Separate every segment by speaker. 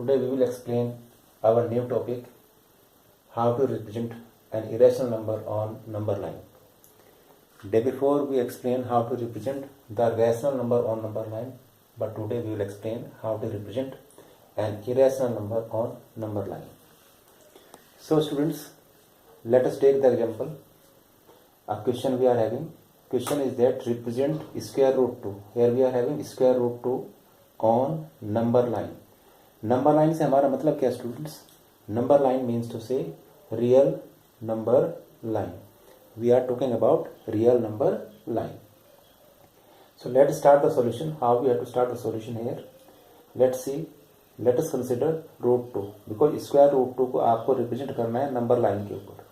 Speaker 1: Today we will explain our new topic, how to represent an irrational number on number line. Day before we explained how to represent the rational number on number line, but today we will explain how to represent an irrational number on number line. So students, let us take the example. A question we are having. Question is that represent square root 2. Here we are having square root 2 on number line. Number line से हमारा मतलब क्या students? Number line means to से real number line. We are talking about real number line. So let's start the solution. How we have to start the solution here? Let's see. Let us consider root 2 because square root 2 को आपको represent करना है number line के ऊपर.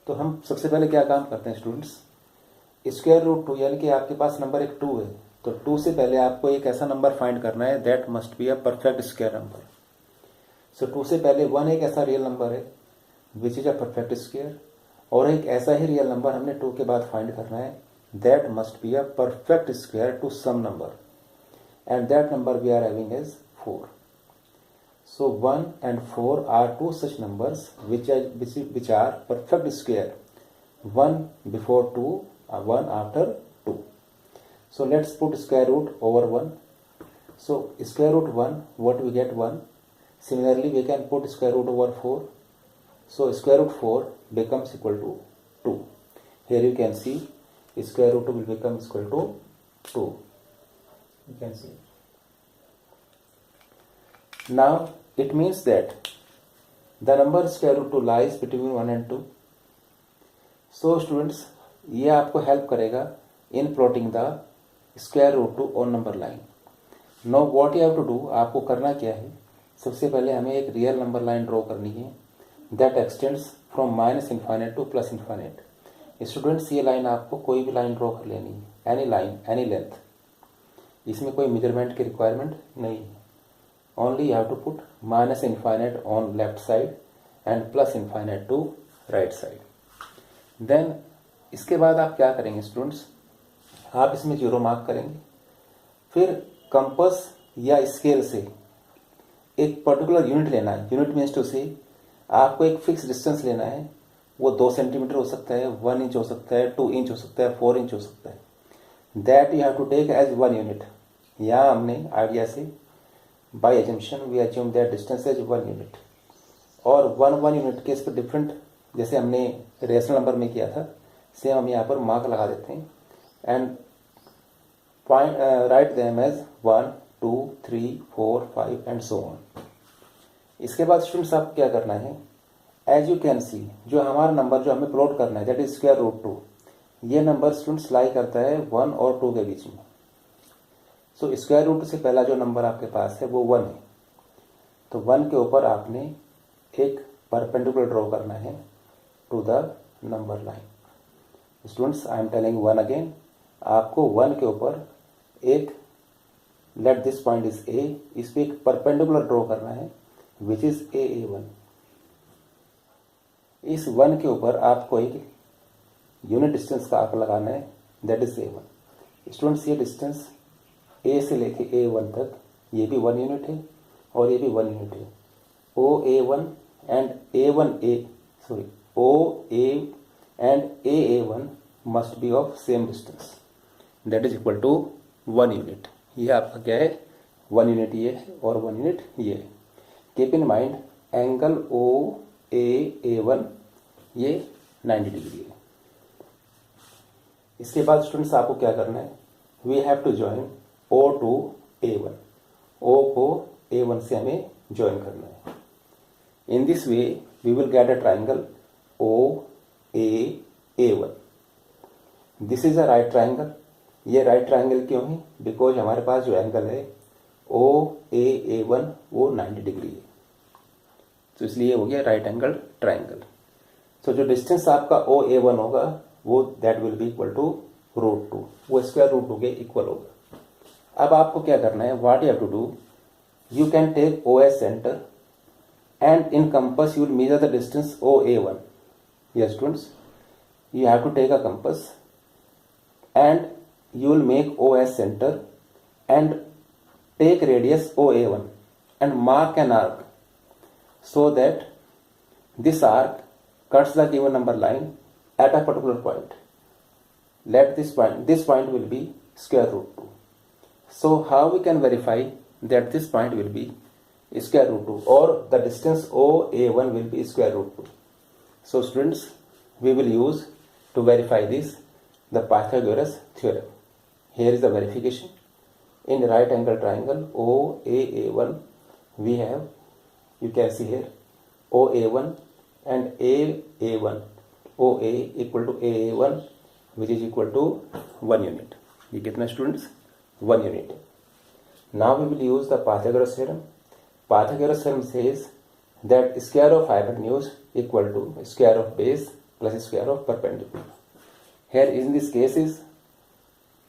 Speaker 1: तो हम सबसे पहले क्या काम करते हैं स्टूडेंट्स? स्क्वायर रूट 2 यानी कि आपके पास नंबर एक 2 है, तो 2 से पहले आपको एक ऐसा नंबर फाइंड करना है that must be a perfect square number. So 2 से पहले 1 एक ऐसा रियल नंबर है which is a perfect square, और एक ऐसा ही रियल नंबर हमने 2 के बाद फाइंड करना है that must be a perfect square to some number, and that number we are having is 4. So 1 and 4 are two such numbers which are perfect square. 1 before 2, 1 after 2. So let's put square root over 1. So square root 1, what we get 1. Similarly, we can put square root over 4. So square root 4 becomes equal to 2. Here you can see square root 2 will become equal to 2. You can see. Now it means that the number square root 2 lies between 1 and 2. So students, ये आपको help करेगा in plotting the square root 2 on number line. Now what you have to do, आपको करना क्या है? सबसे पहले हमें एक रियल नंबर लाइन ड्रॉ करनी है that extends from minus infinite to plus infinite. Students, ये लाइन आपको कोई भी लाइन ड्रॉ कर लेनी है, एनी लाइन एनी लेंथ. इसमें कोई मेजरमेंट की रिक्वायरमेंट नहीं है. Only you have to put minus infinite on left side and plus infinite to right side. Then इसके बाद आप क्या करेंगे स्टूडेंट्स? आप इसमें 0 मार्क करेंगे. फिर कंपास या स्केल से एक पर्टिकुलर यूनिट लेना है. यूनिट मीन्स टू से आपको एक फिक्स डिस्टेंस लेना है. वो 2 सेंटीमीटर हो सकता है, 1 इंच हो सकता है, 2 इंच हो सकता है, 4 इंच हो सकता है. That you have to take as 1 unit. यहाँ हमने आइडिया से by assumption we assume that distance is 1 unit, और 1 यूनिट के इस पर डिफरेंट जैसे हमने रेशनल नंबर में किया था सेम हम यहाँ पर मार्क लगा देते हैं and write them as 1 2 3 4 5 and so on. इसके बाद स्टूडेंट्स आपको क्या करना है? एज यू कैन सी जो हमारा नंबर जो हमें प्लॉट करना है दैट इज स्क्वायर रूट 2, ये नंबर स्टूडेंट्स लाई करता है 1 और 2 के बीच में. सो स्क्वायर रूट से पहला जो नंबर आपके पास है वो 1 है, तो 1 के ऊपर आपने एक परपेंडिकुलर ड्रॉ करना है to the number line. Students, I am telling 1 again. आपको 1 के ऊपर एक let this point is A, इस पे एक परपेंडिकुलर ड्रॉ करना है विच इज A1. इस 1 के ऊपर आपको एक यूनिट डिस्टेंस का आंकड़ा लगाना है दैट इज A1. स्टूडेंट्स, ये डिस्टेंस ए से लेके A1 तक ये भी 1 यूनिट है और ये भी 1 यूनिट है. OA1 and OA and AA1 must be of same distance that is equal to 1 unit. ये आपका क्या है? 1 यूनिट ये है और 1 यूनिट ये है. Keep in mind angle OAA1 ये 90 डिग्री है. इसके बाद स्टूडेंट्स आपको क्या करना है? We have to join O to A1. O को A1 से हमें ज्वाइन करना है. In this way we will get a triangle OAA1. This is a right triangle. ये राइट ट्राइंगल क्यों है? बिकॉज हमारे पास जो एंगल है OAA1 वो 90 डिग्री है, तो इसलिए हो गया राइट एंगल ट्राइंगल. सो जो डिस्टेंस आपका OA1 होगा वो that will be equal to root 2. वो स्क्वायर रूट 2 के इक्वल होगा. अब आपको क्या करना है? What you have to do, you can take O as centre and in compass you will measure the distance OA1. Yes students, you have to take a compass and you will make O as center and take radius OA1. and mark an arc so that this arc cuts the given number line at a particular point. Let this point will be square root 2. So how we can verify that this point will be square root 2 or the distance OA1 will be square root 2. So students, we will use to verify this the Pythagoras theorem. Here is the verification. In right angle triangle OAA1 we have, you can see here, OA1 and AA1. OA equal to AA1 which is equal to 1 unit. You get my students? 1 unit. Now we will use the Pythagoras theorem. Pythagoras theorem says that square of hypotenuse equal to square of base plus square of perpendicular. Here in this case is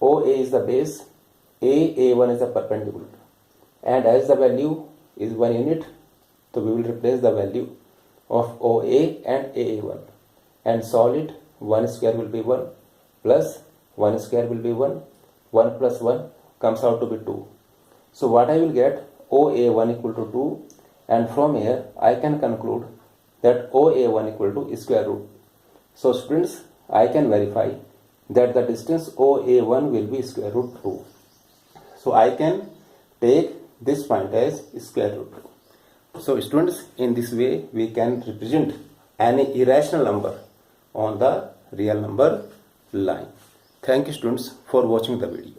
Speaker 1: OA is the base, AA1 is the perpendicular, and as the value is 1 unit, so we will replace the value of OA and AA1 and solve it. 1 square will be 1 plus 1 square will be 1. 1 plus 1 comes out to be 2. So what I will get, OA1 equal to 2, and from here I can conclude that OA1 equal to square root. So students, I can verify that the distance OA1 will be square root 2. So I can take this point as square root 2. So students, in this way we can represent any irrational number on the real number line. Thank you students for watching the video.